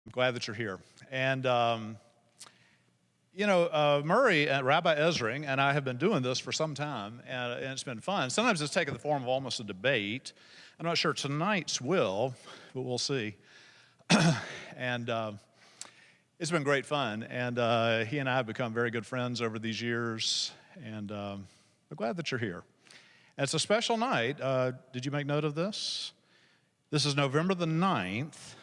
I'm glad that you're here. And, Murray, Rabbi Ezring, and I have been doing this for some time, and it's been fun. Sometimes it's taken the form of almost a debate. I'm not sure tonight's will, but we'll see. and it's been great fun. And he and I have become very good friends over these years, and I'm glad that you're here. And it's a special night. Did you make note of this? This is November the 9th.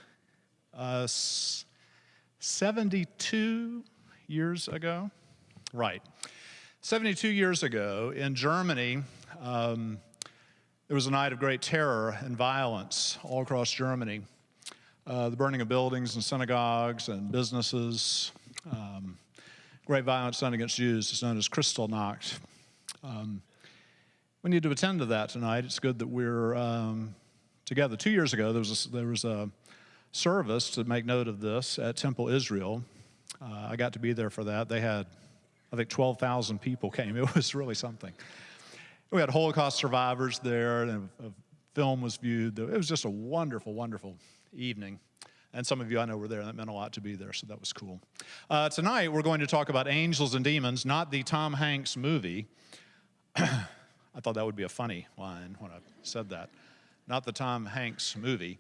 72 years ago, right. 72 years ago in Germany, there was a night of great terror and violence all across Germany. The burning of buildings and synagogues and businesses, great violence done against Jews. It's known as Kristallnacht. We need to attend to that tonight. It's good that we're together. 2 years ago, there was a service to make note of this at Temple Israel. I got to be there for that. They had, I think, 12,000 people came. It was really something. We had Holocaust survivors there, and a film was viewed. It was just a wonderful, wonderful evening. And some of you I know were there, and that meant a lot to be there, so that was cool. Tonight, we're going to talk about angels and demons, not the Tom Hanks movie. I thought that would be a funny line when I said that. Not the Tom Hanks movie.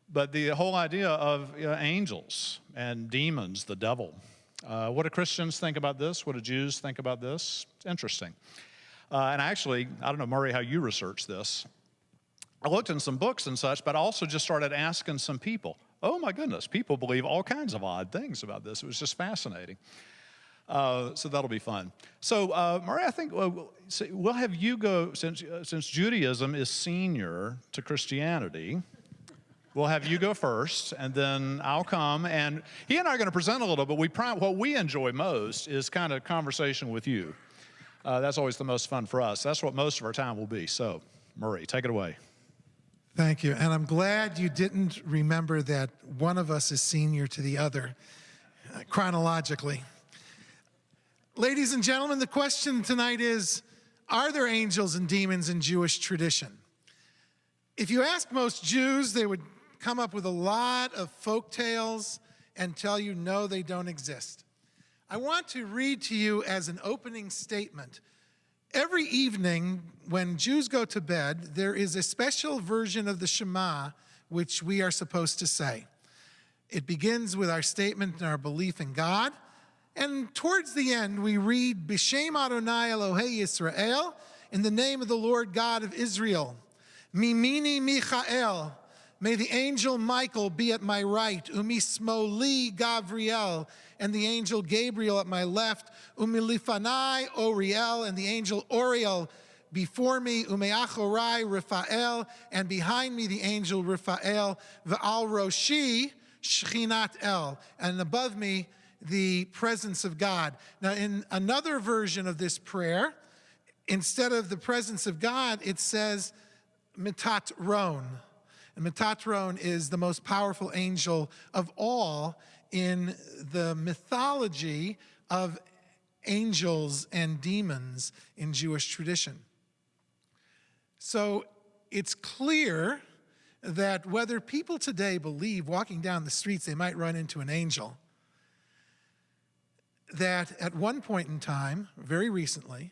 But the whole idea of angels and demons, the devil. What do Christians think about this? What do Jews think about this? It's interesting. And actually, I don't know, Murray, how you researched this. I looked in some books and such, but I also just started asking some people. Oh my goodness, people believe all kinds of odd things about this. It was just fascinating. So that'll be fun. So, Murray, I think we'll have you go, since Judaism is senior to Christianity, we'll have you go first, and then I'll come. And he and I are going to present a little, but what we enjoy most is kind of conversation with you. That's always the most fun for us. That's what most of our time will be. So, Murray, take it away. Thank you. And I'm glad you didn't remember that one of us is senior to the other, chronologically. Ladies and gentlemen, the question tonight is, are there angels and demons in Jewish tradition? If you ask most Jews, they would come up with a lot of folk tales and tell you, no, they don't exist. I want to read to you as an opening statement. Every evening when Jews go to bed, there is a special version of the Shema which we are supposed to say. It begins with our statement and our belief in God. And towards the end, we read, B'Shem Adonai Elohei Yisrael, in the name of the Lord God of Israel. Mimini Michael, may the angel Michael be at my right, umismoli Gavriel, and the angel Gabriel at my left, umilifanai Oriel, and the angel Oriel before me, umeachorai Raphael, and behind me the angel Raphael, v'al roshi Shechinat El, and above me the presence of God. Now, in another version of this prayer, instead of the presence of God, it says Metatron. And Metatron is the most powerful angel of all in the mythology of angels and demons in Jewish tradition. So it's clear that whether people today believe walking down the streets they might run into an angel, that at one point in time, very recently,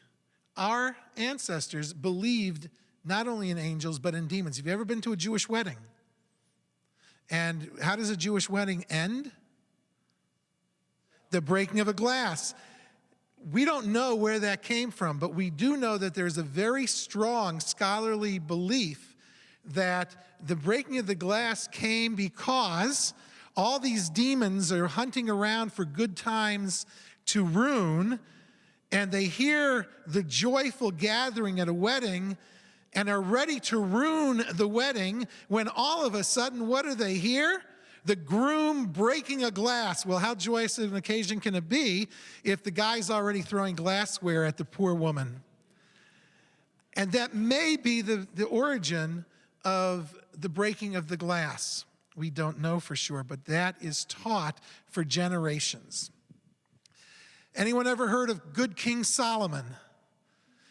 our ancestors believed not only in angels, but in demons. Have you ever been to a Jewish wedding? And how does a Jewish wedding end? The breaking of a glass. We don't know where that came from, but we do know that there's a very strong scholarly belief that the breaking of the glass came because all these demons are hunting around for good times to ruin, and they hear the joyful gathering at a wedding and are ready to ruin the wedding when all of a sudden, what do they hear? The groom breaking a glass. Well, how joyous an occasion can it be if the guy's already throwing glassware at the poor woman? And that may be the origin of the breaking of the glass. We don't know for sure, but that is taught for generations. Anyone ever heard of good King Solomon?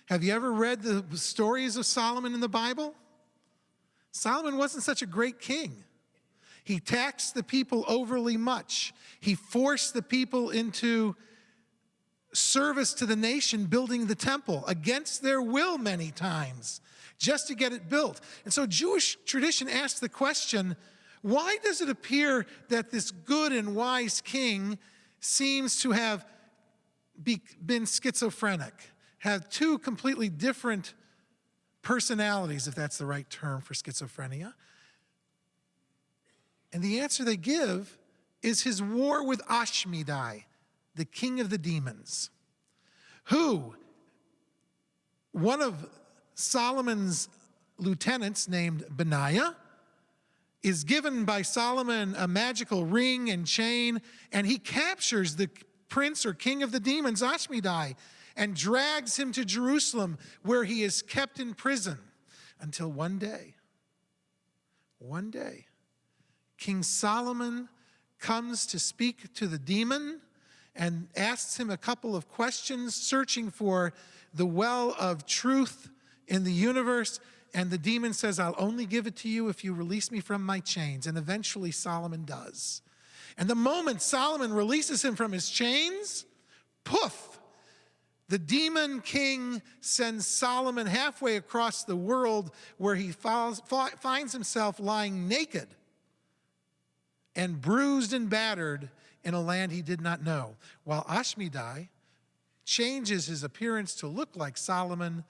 Have you ever read the stories of Solomon in the Bible? Solomon wasn't such a great king. He taxed the people overly much. He forced the people into service to the nation, building the temple against their will many times, just to get it built. And so Jewish tradition asks the question, why does it appear that this good and wise king seems to have been schizophrenic, have two completely different personalities, if that's the right term for schizophrenia? And the answer they give is his war with Ashmedai, the king of the demons, who, one of Solomon's lieutenants named Benaiah, is given by Solomon a magical ring and chain, and he captures the prince or king of the demons, Ashmedai, and drags him to Jerusalem, where he is kept in prison until one day, King Solomon comes to speak to the demon and asks him a couple of questions, searching for the well of truth in the universe. And the demon says, I'll only give it to you if you release me from my chains. And eventually Solomon does. And the moment Solomon releases him from his chains, poof, the demon king sends Solomon halfway across the world, where he finds himself lying naked and bruised and battered in a land he did not know, while Ashmedai changes his appearance to look like Solomon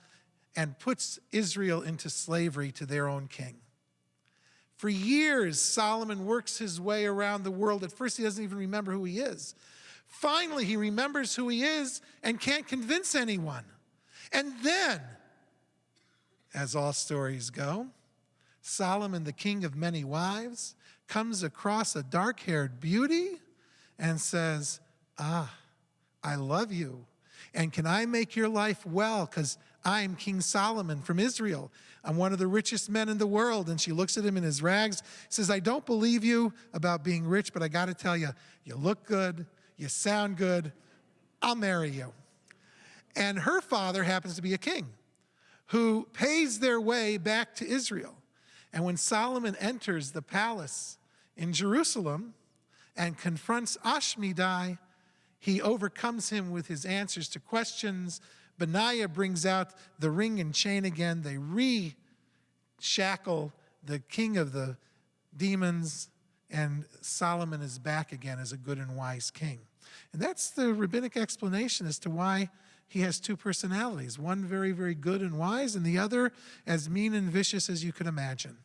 and puts Israel into slavery to their own king. For years, Solomon works his way around the world. At first, he doesn't even remember who he is. Finally, he remembers who he is and can't convince anyone. And then, as all stories go, Solomon, the king of many wives, comes across a dark-haired beauty and says, I love you. And can I make your life well? Because I'm King Solomon from Israel. I'm one of the richest men in the world. And she looks at him in his rags, says, I don't believe you about being rich, but I got to tell you, you look good, you sound good, I'll marry you. And her father happens to be a king who pays their way back to Israel. And when Solomon enters the palace in Jerusalem and confronts Ashmedai, he overcomes him with his answers to questions. Benaiah brings out the ring and chain again. They re-shackle the king of the demons, and Solomon is back again as a good and wise king. And that's the rabbinic explanation as to why he has two personalities, one very, very good and wise, and the other as mean and vicious as you could imagine,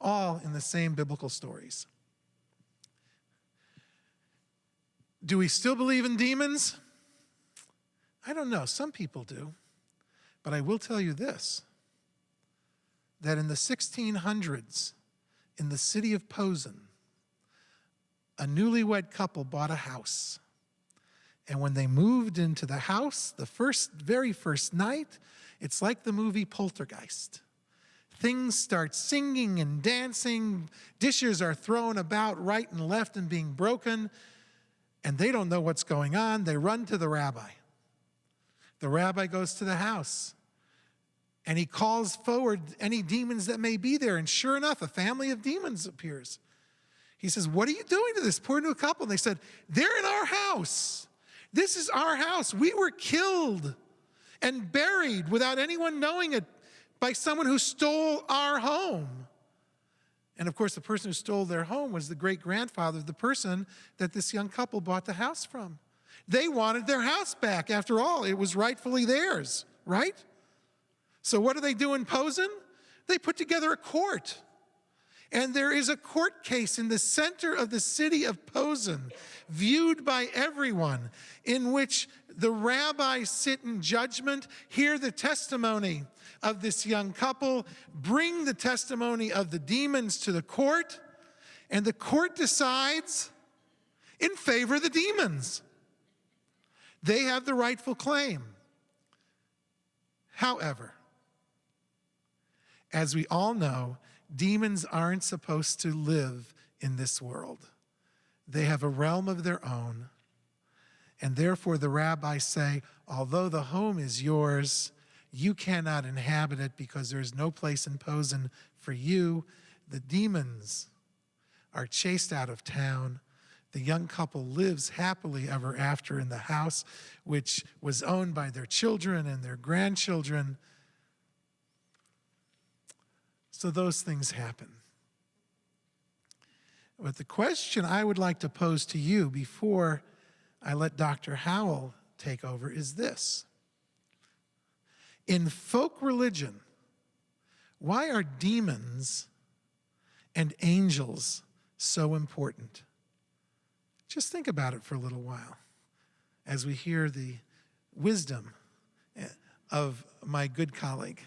all in the same biblical stories. Do we still believe in demons? I don't know. Some people do. But I will tell you this, that in the 1600s, in the city of Posen, a newlywed couple bought a house. And when they moved into the house, the very first night, it's like the movie Poltergeist. Things start singing and dancing. Dishes are thrown about right and left and being broken. And they don't know what's going on. They run to the rabbi. The rabbi goes to the house. And he calls forward any demons that may be there. And sure enough, a family of demons appears. He says, what are you doing to this poor new couple? And they said, they're in our house. This is our house. We were killed and buried without anyone knowing it by someone who stole our home. And of course, the person who stole their home was the great-grandfather of the person that this young couple bought the house from. They wanted their house back. After all, it was rightfully theirs, right? So what do they do in Posen? They put together a court. And there is a court case in the center of the city of Posen, viewed by everyone, in which the rabbis sit in judgment, hear the testimony of this young couple, bring the testimony of the demons to the court, and the court decides in favor of the demons. They have the rightful claim. However, as we all know, demons aren't supposed to live in this world. They have a realm of their own. And therefore the rabbis say, although the home is yours, you cannot inhabit it because there is no place in Posen for you. The demons are chased out of town. The young couple lives happily ever after in the house, which was owned by their children and their grandchildren. So those things happen. But the question I would like to pose to you before I let Dr. Howell take over is this. In folk religion, why are demons and angels so important? Just think about it for a little while as we hear the wisdom of my good colleague.